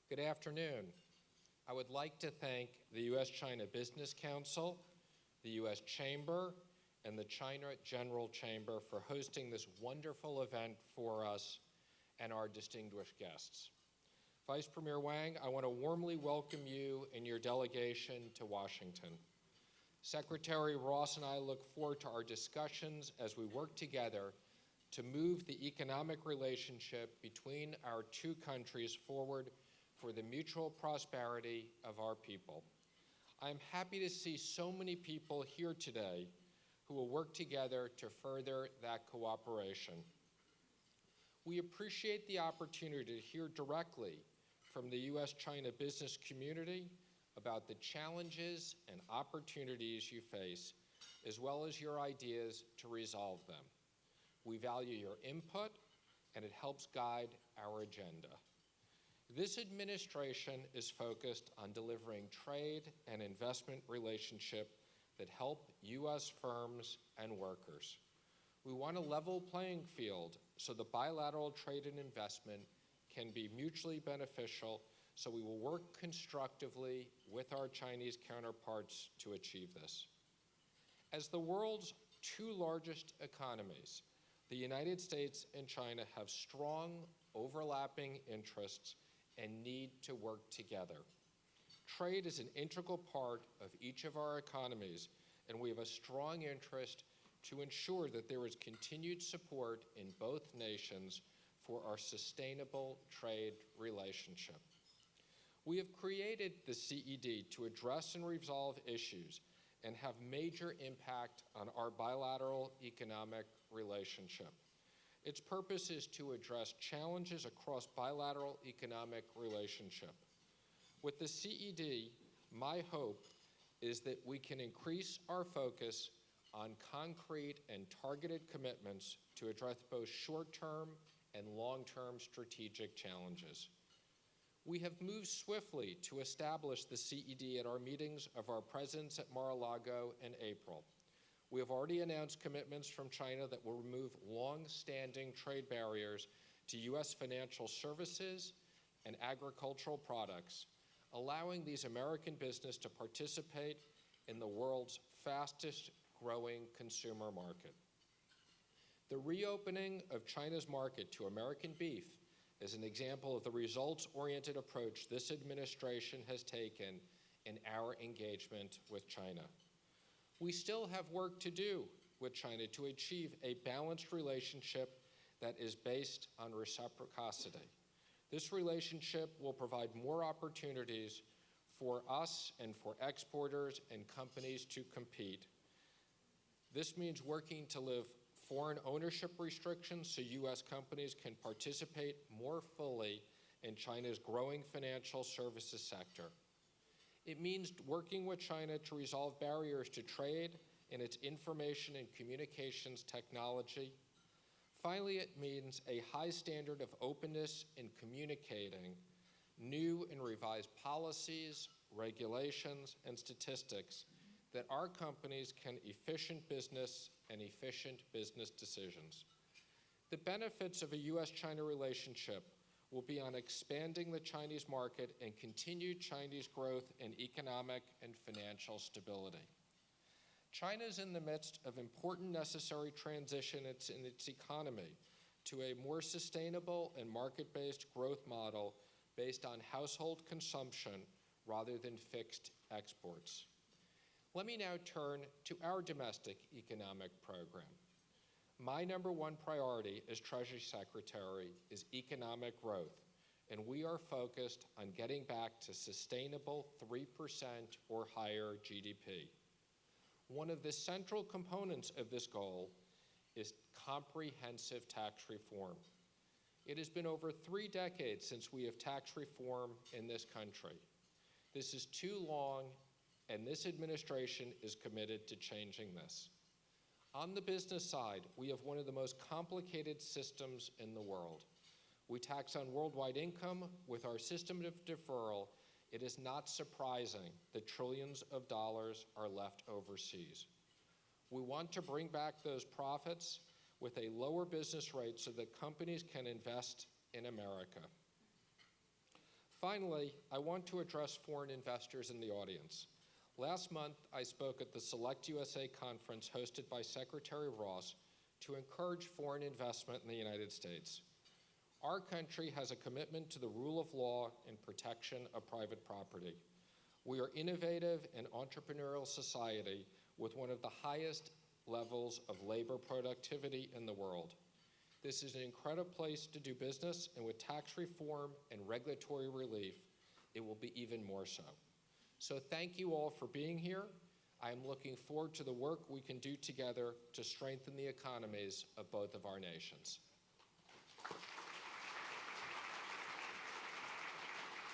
Good afternoon. I would like to thank the U.S. China Business Council, the U.S. Chamber, and the China General Chamber for hosting this wonderful event for us and our distinguished guests. Vice Premier Wang, I want to warmly welcome you and your delegation to Washington. Secretary Ross and I look forward to our discussions as we work together to move the economic relationship between our two countries forward for the mutual prosperity of our people. I am happy to see so many people here today who will work together to further that cooperation. We appreciate the opportunity to hear directly from the U.S. China business community about the challenges and opportunities you face, as well as your ideas to resolve them. We value your input, and it helps guide our agenda. This administration is focused on delivering trade and investment relationship that help U.S. firms and workers. We want a level playing field so the bilateral trade and investment can be mutually beneficial, so we will work constructively with our Chinese counterparts to achieve this. As the world's two largest economies, the United States and China have strong overlapping interests and need to work together. Trade is an integral part of each of our economies, and we have a strong interest to ensure that there is continued support in both nations for our sustainable trade relationship. We have created the CED to address and resolve issues and have major impact on our bilateral economic relationship. Its purpose is to address challenges across bilateral economic relationship. With the CED, my hope is that we can increase our focus on concrete and targeted commitments to address both short-term and long-term strategic challenges. We have moved swiftly to establish the CED at our meetings of our presidents at Mar-a-Lago in April. We have already announced commitments from China that will remove long-standing trade barriers to U.S. financial services and agricultural products, allowing these American businesses to participate in the world's fastest growing consumer market. The reopening of China's market to American beef is an example of the results-oriented approach this administration has taken in our engagement with China. We still have work to do with China to achieve a balanced relationship that is based on reciprocity. This relationship will provide more opportunities for us and for exporters and companies to compete. This means working to lift foreign ownership restrictions so U.S. companies can participate more fully in China's growing financial services sector. It means working with China to resolve barriers to trade in its information and communications technology. Finally, it means a high standard of openness in communicating new and revised policies, regulations, and statistics that our companies can efficient business and efficient business decisions. The benefits of a U.S.-China relationship will be on expanding the Chinese market and continued Chinese growth and economic and financial stability. China is in the midst of important necessary transition in its economy to a more sustainable and market-based growth model based on household consumption rather than fixed exports. Let me now turn to our domestic economic program. My number one priority as Treasury Secretary is economic growth, and we are focused on getting back to sustainable 3% or higher GDP. One of the central components of this goal is comprehensive tax reform. It has been over 3 decades since we have tax reform in this country. This is too long, and this administration is committed to changing this. On the business side, we have one of the most complicated systems in the world. We tax on worldwide income. With our system of deferral, it is not surprising that trillions of dollars are left overseas. We want to bring back those profits with a lower business rate so that companies can invest in America. Finally, I want to address foreign investors in the audience. Last month, I spoke at the Select USA conference hosted by Secretary Ross to encourage foreign investment in the United States. Our country has a commitment to the rule of law and protection of private property. We are innovative and entrepreneurial society with one of the highest levels of labor productivity in the world. This is an incredible place to do business, and with tax reform and regulatory relief, it will be even more so. So thank you all for being here. I am looking forward to the work we can do together to strengthen the economies of both of our nations.